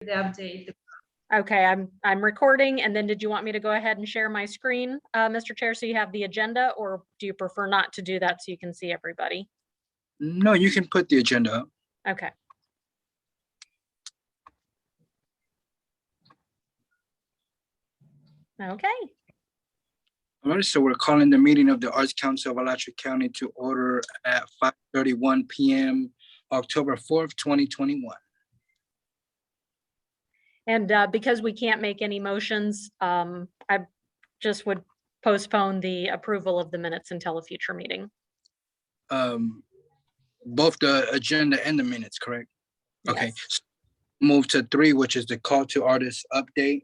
the update. Okay, I'm recording, and then did you want me to go ahead and share my screen, Mr. Chair, so you have the agenda, or do you prefer not to do that so you can see everybody? No, you can put the agenda up. Okay. Okay. All right, so we're calling the meeting of the Arts Council of Alachua County to order at 5:31 p.m. October 4th, 2021. And because we can't make any motions, I just would postpone the approval of the minutes until a future meeting. Both the agenda and the minutes, correct? Okay. Yes. Move to 3, which is the call to artists update.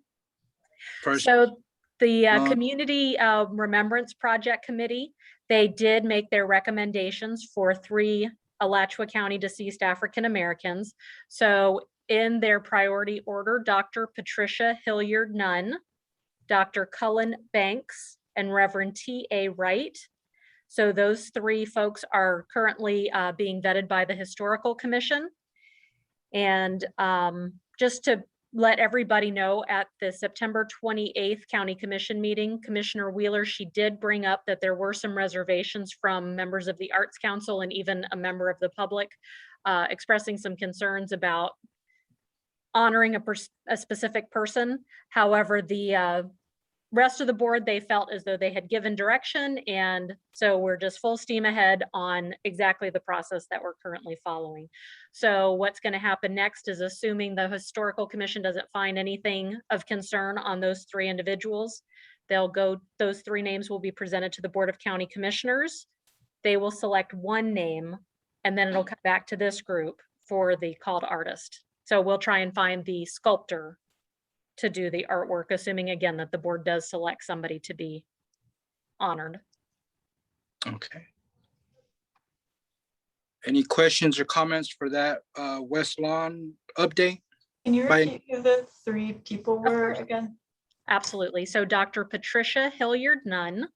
First, so the Community Remembrance Project Committee, they did make their recommendations for 3 Alachua County deceased African Americans. So in their priority order, Dr. Patricia Hilliard Nunn, Dr. Cullen Banks, and Reverend T.A. Wright. So those 3 folks are currently being vetted by the Historical Commission. And just to let everybody know, at the September 28th County Commission meeting, Commissioner Wheeler, she did bring up that there were some reservations from members of the Arts Council and even a member of the public expressing some concerns about honoring a specific person. However, the rest of the board, they felt as though they had given direction, and so we're just full steam ahead on exactly the process that we're currently following. So what's going to happen next is, assuming the Historical Commission doesn't find anything of concern on those 3 individuals, those 3 names will be presented to the Board of County Commissioners. They will select 1 name, and then it'll come back to this group for the called artist. So we'll try and find the sculptor to do the artwork, assuming again that the board does select somebody to be honored. okay. Any questions or comments for that West Lawn update? Can you repeat who the 3 people were again? Absolutely. So Dr. Patricia Hilliard Nunn,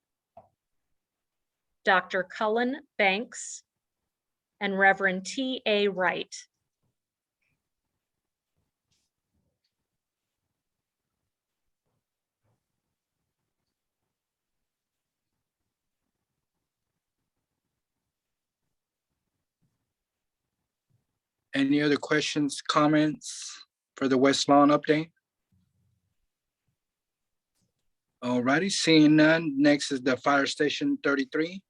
Dr. Cullen Banks, and Reverend T.A. Wright. Any other questions, comments for the West Lawn update? All righty, seeing none. Next is the Fire Station 33.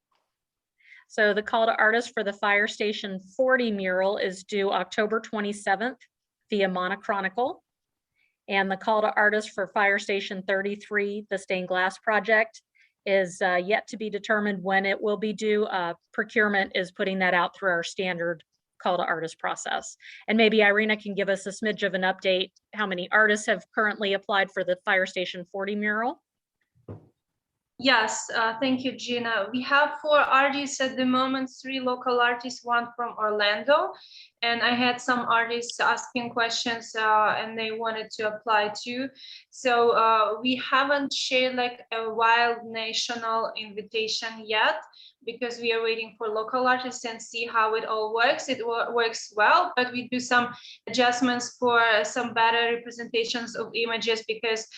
So the call to artists for the Fire Station 40 mural is due October 27th via Monochronicle. And the call to artists for Fire Station 33, the stained glass project, is yet to be determined when it will be due. Procurement is putting that out through our standard call to artist process. And maybe Irina can give us a smidge of an update, how many artists have currently applied for the Fire Station 40 mural? Yes, thank you, Gina. We have 4 artists at the moment, 3 local artists, 1 from Orlando. And I had some artists asking questions and they wanted to apply too. So we haven't shared like a wild national invitation yet, because we are waiting for local artists and see how it all works. It works well, but we do some adjustments for some better representations of images, because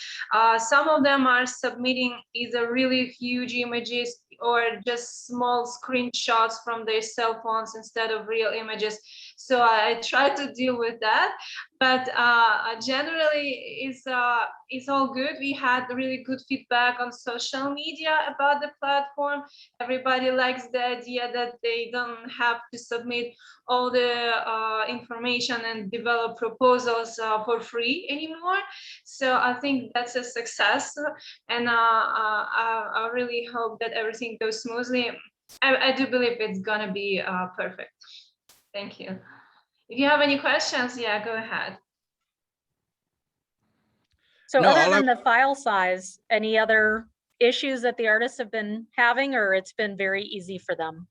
some of them are submitting either really huge images or just small screenshots from their cell phones instead of real images. So I try to deal with that, but generally it's all good. We had really good feedback on social media about the platform. Everybody likes the idea that they don't have to submit all the information and develop proposals for free anymore. So I think that's a success, and I really hope that everything goes smoothly. I do believe it's gonna be perfect. Thank you. If you have any questions, yeah, go ahead. So no, other than the file size, any other issues that the artists have been having, or it's been very easy for them?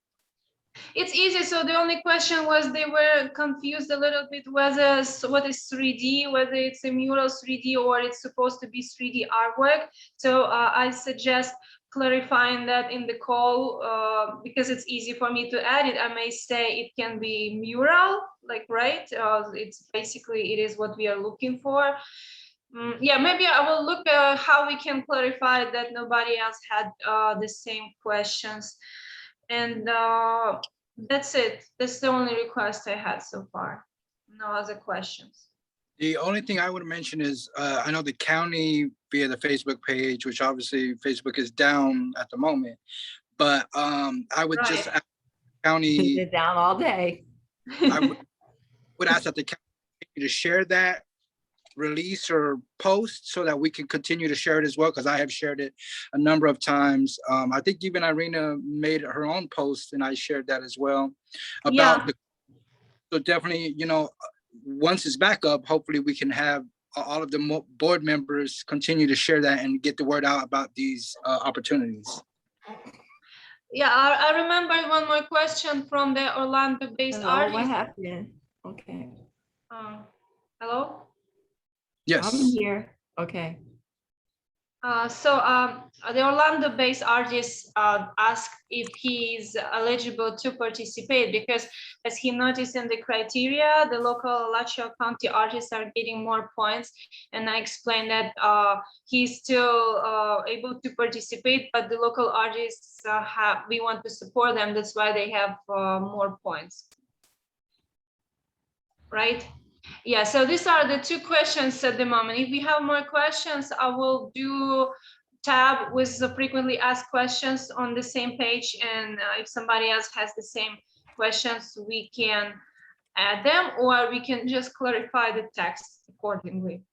It's easy. So the only question was they were confused a little bit whether what is 3D, whether it's a mural 3D or it's supposed to be 3D artwork. So I suggest clarifying that in the call, because it's easy for me to add it. I may say it can be mural, like, right? It's basically, it is what we are looking for. Yeah, maybe I will look how we can clarify that nobody else had the same questions. And that's it. That's the only request I had so far. No other questions. The only thing I would mention is, I know the county via the Facebook page, which obviously Facebook is down at the moment, but I would just Right. ask the county, They're down all day. I would ask that the county to share that release or post so that we can continue to share it as well, because I have shared it a number of times. I think even Irina made her own post and I shared that as well about Yeah. so definitely, once it's back up, hopefully we can have all of the board members continue to share that and get the word out about these opportunities. Yeah, I remember one more question from the Orlando-based Hello, what artist. happened? Okay, Hello? Yes. I'm here. Okay. The Orlando-based artist asked if he's eligible to participate, because as he noticed in the criteria, the local Alachua County artists are getting more points. And I explained that he's still able to participate, but the local artists we want to support them. That's why they have more points. Right? Yeah, so these are the two questions at the moment. If we have more questions, I will do tab with the frequently asked questions on the same page. And if somebody else has the same questions, we can add them, or we can just clarify the text accordingly.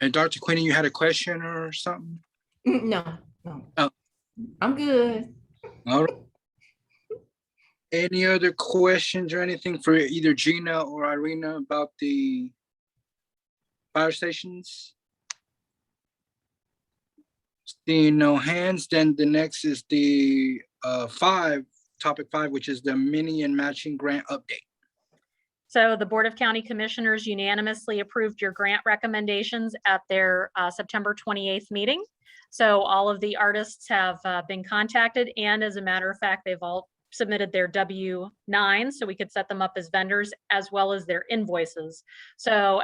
And Dr. Queenie, you had a question or something? No. Oh. I'm good. All right. Any other questions or anything for either Gina or Irina about the fire stations? Seeing no hands, then the next is the topic 5, which is the mini and matching grant update. So the Board of County Commissioners unanimously approved your grant recommendations at their September 28th meeting. So all of the artists have been contacted, and as a matter of fact, they've all submitted their W-9 so we could set them up as vendors, as well as their invoices. So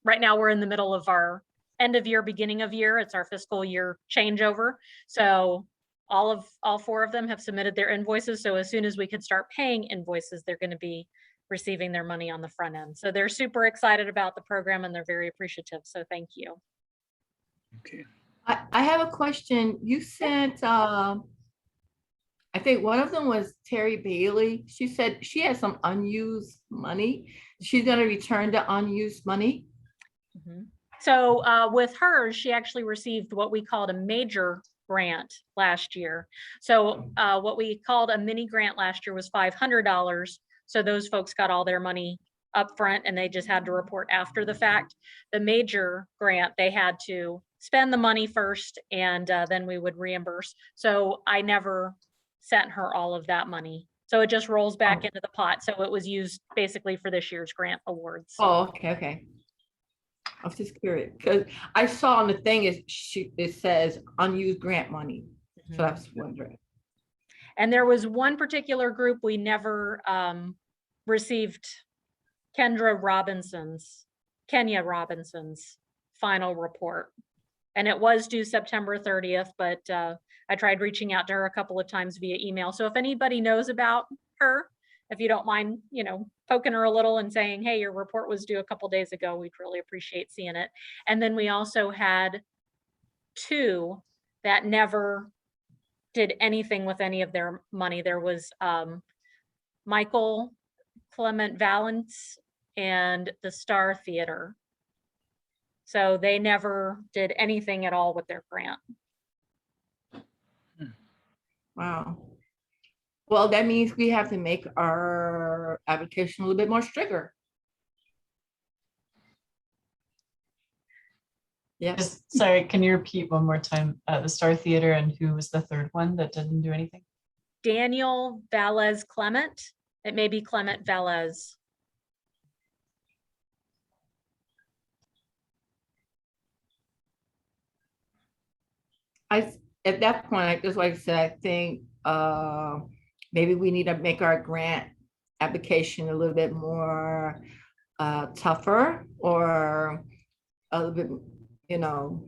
right now we're in the middle of our end of year, beginning of year. It's our fiscal year changeover. So all 4 of them have submitted their invoices. So as soon as we could start paying invoices, they're going to be receiving their money on the front end. So they're super excited about the program and they're very appreciative. So thank you. Okay. I have a question. You sent, I think one of them was Terry Bailey. She said she has some unused money. She's going to return the unused money. Mm-hmm. So with hers, she actually received what we called a major grant last year. So what we called a mini grant last year was $500. So those folks got all their money up front and they just had to report after the fact. The major grant, they had to spend the money first and then we would reimburse. So I never sent her all of that money. So it just rolls back into the pot. So it was used basically for this year's grant awards. Oh, okay. I was just curious because I saw on the thing it says unused grant money. Mm-hmm. So I was wondering. And there was one particular group we never received Kenya Robinson's final report. And it was due September 30th, but I tried reaching out to her a couple of times via email. So if anybody knows about her, if you don't mind, poking her a little and saying, hey, your report was due a couple days ago, we'd really appreciate seeing it. And then we also had 2 that never did anything with any of their money. There was Michael Clement Valance and the Star Theater. So they never did anything at all with their grant. Wow. Well, that means we have to make our application a little bit more stricter. Yes. Sorry, can you repeat one more time? The Star Theater, and who was the third one that didn't do anything? Daniel Valez Clement. It may be Clement Valez. at that point, just like I said, I think maybe we need to make our grant application a little bit more tougher, or a little bit, you know,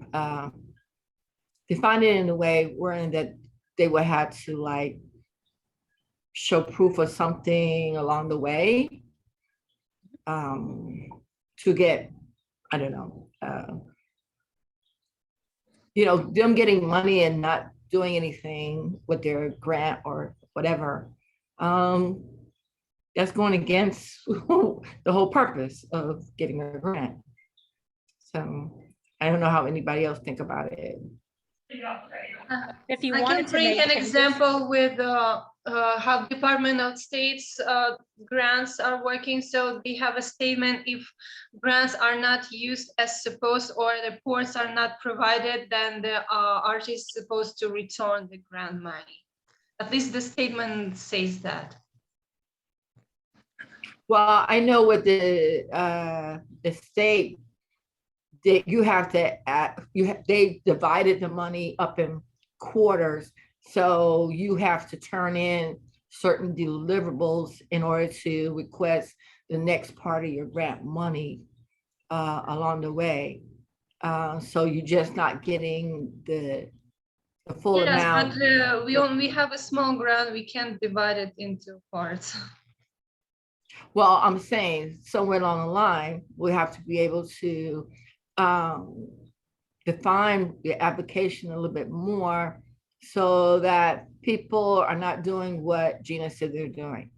define it in a way wherein that they would have to like show proof of something along the way to get, I don't know, you know, them getting money and not doing anything with their grant or whatever. That's going against the whole purpose of getting a grant. So I don't know how anybody else think about it. If you I wanted can to bring make an changes- example with how Department of State's grants are working. So they have a statement: if grants are not used as supposed or reports are not provided, then the artist is supposed to return the grant money. At least the statement says that. Well, I know with the state, that you have to they divided the money up in quarters, so you have to turn in certain deliverables in order to request the next part of your grant money along the way. So you're just not getting the full Yes, amount. but we have a small grant. We can't divide it into parts. Well, I'm saying somewhere along the line, we have to be able to define the application a little bit more so that people are not doing what Gina said they're doing.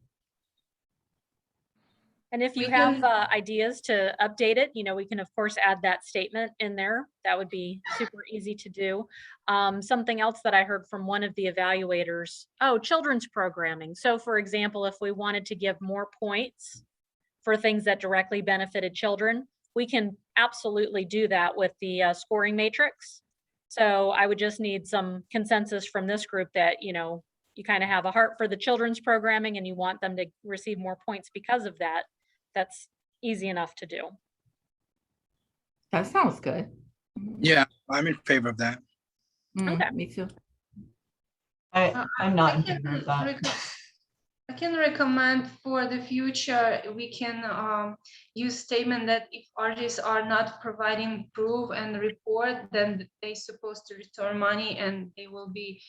And if you We have can- ideas to update it, you know, we can of course add that statement in there. That would be super easy to do. Something else that I heard from one of the evaluators, children's programming. So for example, if we wanted to give more points for things that directly benefited children, we can absolutely do that with the scoring matrix. So I would just need some consensus from this group that, you know, you kind of have a heart for the children's programming and you want them to receive more points because of that. That's easy enough to do. That sounds good. Yeah, I'm in favor of that. Okay. Me too. I'm not I in can favor of that. I can recommend for the future, we can use statement that if artists are not providing proof and report, then they're supposed to return money and they will be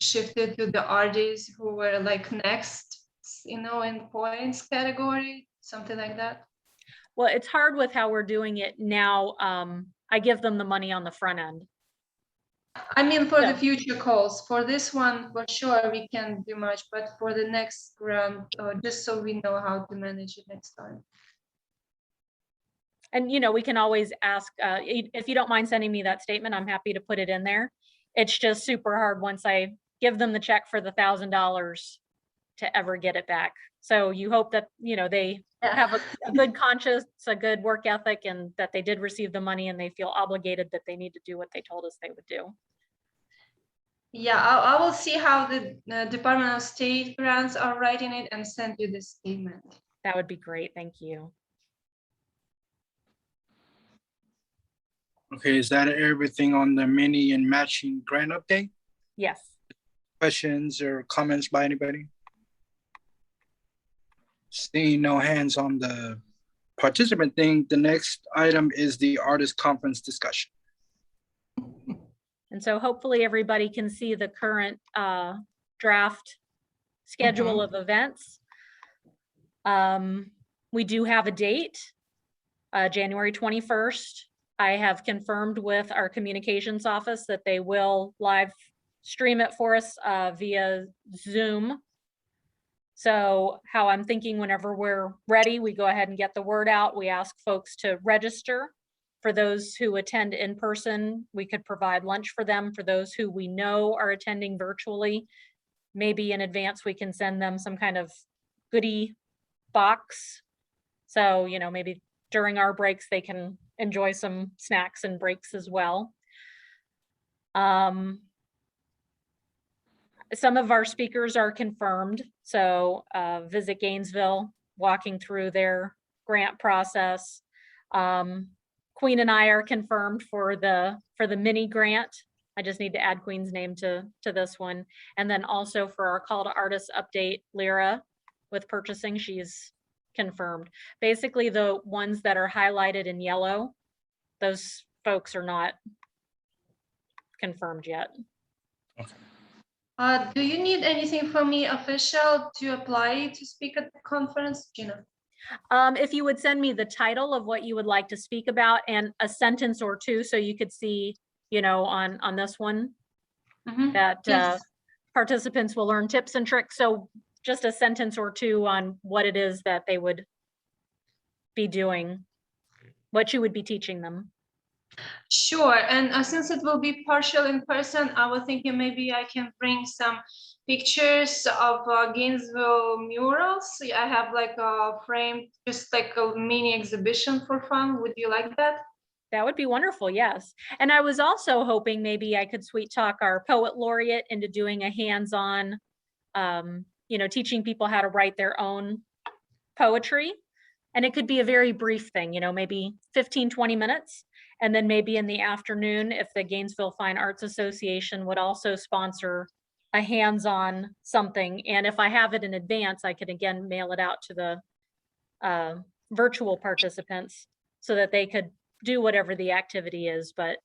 shifted to the artists who were like next, you know, in points category, something like that. Well, it's hard with how we're doing it now. I give them the money on the front end. I mean, for the Yeah. future calls, for this one, for sure, we can't do much, but for the next grant, just so we know how to manage it next time. And, you know, we can always ask, if you don't mind sending me that statement, I'm happy to put it in there. It's just super hard once I give them the check for the $1,000 to ever get it back. So you hope that, you know, they have a good conscience, a good work ethic, and that they did receive the money and they feel obligated that they need to do what they told us they would do. Yeah, I will see how the Department of State grants are writing it and send you the statement. That would be great. Thank you. Okay, is that everything on the mini and matching grant update? Yes. Questions or comments by anybody? Seeing no hands on the participant thing, the next item is the artist conference discussion. And so hopefully everybody can see the current draft schedule of events. We do have a date, January 21st. I have confirmed with our communications office that they will live stream it for us via Zoom. So how I'm thinking, whenever we're ready, we go ahead and get the word out. We ask folks to register. For those who attend in person, we could provide lunch for them. For those who we know are attending virtually, maybe in advance we can send them some kind of goodie box. So, you know, maybe during our breaks, they can enjoy some snacks and breaks as well. Some of our speakers are confirmed. So Visit Gainesville, walking through their grant process. Queen and I are confirmed for the mini grant I just need to add Queen's name to this one. And then also for our call to artists update, Lyra with purchasing, she's confirmed. Basically, the ones that are highlighted in yellow, those folks are not confirmed yet. Do you need anything from me official to apply to speak at the conference, Gina? If you would send me the title of what you would like to speak about and a sentence or two, so you could see, you know, on this one, that Yes. participants will learn tips and tricks. So just a sentence or two on what it is that they would be doing, what you would be teaching them. Sure, and since it will be partial in person, I was thinking maybe I can bring some pictures of Gainesville murals. I have like a frame, just like a mini exhibition for fun. Would you like that? That would be wonderful, yes. And I was also hoping maybe I could sweet talk our poet laureate into doing a hands-on, you know, teaching people how to write their own poetry. And it could be a very brief thing, you know, maybe 15, 20 minutes. And then maybe in the afternoon, if the Gainesville Fine Arts Association would also sponsor a hands-on something. And if I have it in advance, I could again mail it out to the virtual participants so that they could do whatever the activity is. But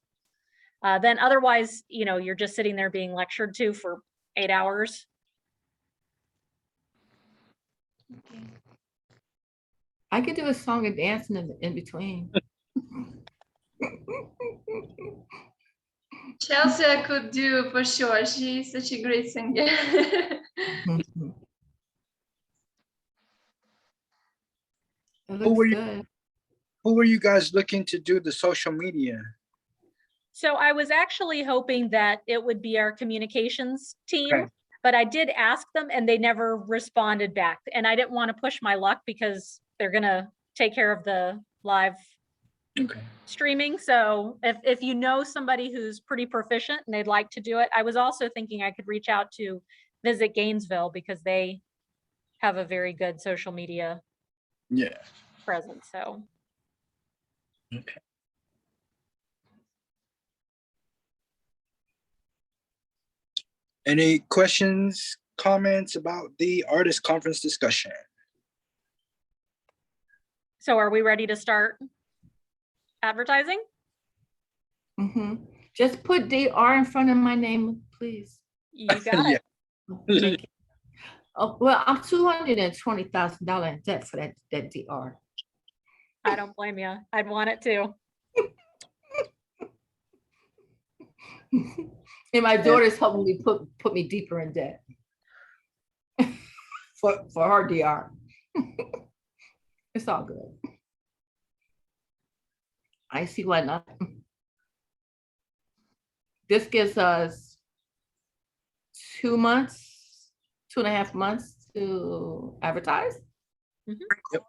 then otherwise, you know, you're just sitting there being lectured to for 8 hours. I could do a song and dance in between. Chelsea, I could do for sure. She's such a great singer. It were looks you- good. Who were you guys looking to do the social media? So I was actually hoping that it would be our communications team, Okay. but I did ask them and they never responded back. And I didn't want to push my luck because they're gonna take care of the live Okay. streaming. So if you know somebody who's pretty proficient and they'd like to do it, I was also thinking I could reach out to Visit Gainesville because they have a very good social media Yeah. presence. So Okay. Any questions, comments about the artist conference discussion? so are we ready to start advertising? Just put DR in front of my name, please. You got it. Thank you. Oh, well, I'm $220,000 in debt for that DR. I don't blame you. I'd want it too. And my daughter's helping me put me deeper in debt for her DR. It's all good. I see why not. This gives us 2 months, 2.5 months to advertise. Mhm. Yep.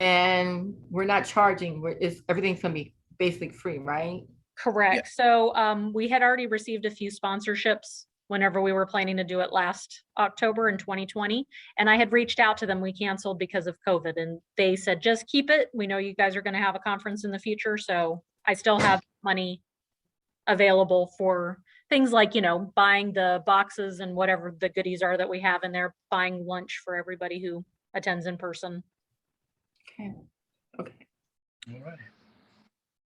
And we're not charging, everything's gonna be basically free, right? Correct. So we had already received a few sponsorships whenever we were planning to do it last October in 2020. And I had reached out to them. We canceled because of COVID and they said, just keep it. We know you guys are going to have a conference in the future. So I still have money available for things like, you know, buying the boxes and whatever the goodies are that we have in there, buying lunch for everybody who attends in person. Okay. Okay. All right.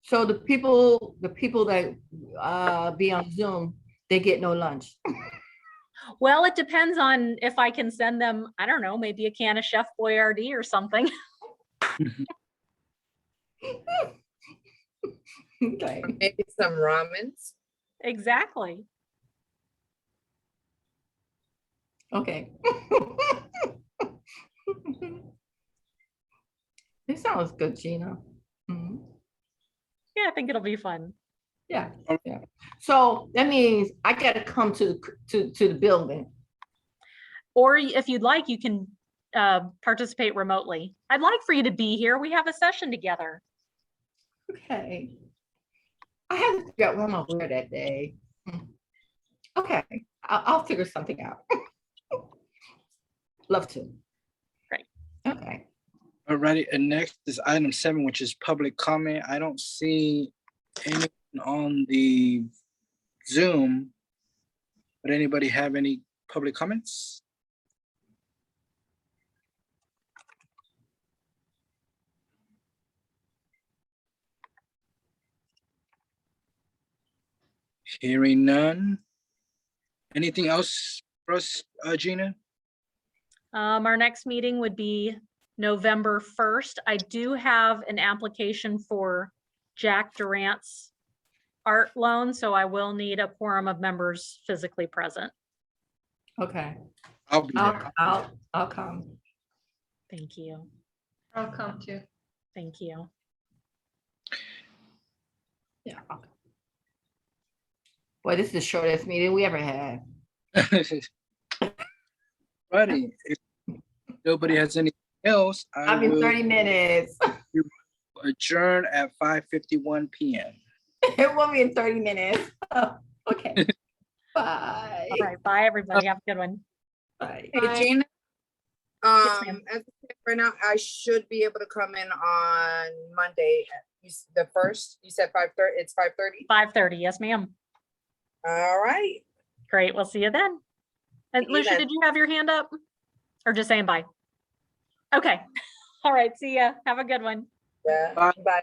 So the people that be on Zoom, they get no lunch. Well, it depends on if I can send them, I don't know, maybe a can of Chef Boyardee or something. Okay. Maybe some ramens. Exactly. Okay. It sounds good, Gina. Mhm. Yeah, I think it'll be fun. Yeah, yeah. So that means I gotta come to the building. Or if you'd like, you can participate remotely. I'd like for you to be here. We have a session together. Okay. I have to figure out what I'm gonna wear that day. Okay, I'll figure something out. Love to. Great. Okay. Alrighty, and next is item 7, which is public comment. I don't see anyone on the Zoom. Would anybody have any public comments? Hearing none. Anything else for us, Gina? Our next meeting would be November 1st. I do have an application for Jack Durant's art loan, so I will need a quorum of members physically present. Okay, I'll be there. I'll come. Thank you. I'll come too. Thank you. Yeah. I'll come. Boy, this is the shortest meeting we ever had. Righty, if nobody has anything else, I I mean, will 30 minutes. adjourn at 5:51 p.m. It won't be in 30 minutes. Oh, okay. Bye. All right, bye, everybody. Have a good one. Bye. Hey, Gina. Yes, ma'am. As of right now, I should be able to come in on Monday. The first, you said 5:30, it's 5:30? 5:30, yes, ma'am. All right. Great, we'll see you then. And See you Lucia, then. did you have your hand up? Or just saying bye? Okay, all right, see ya. Have a good one. Yeah, Bye. bye.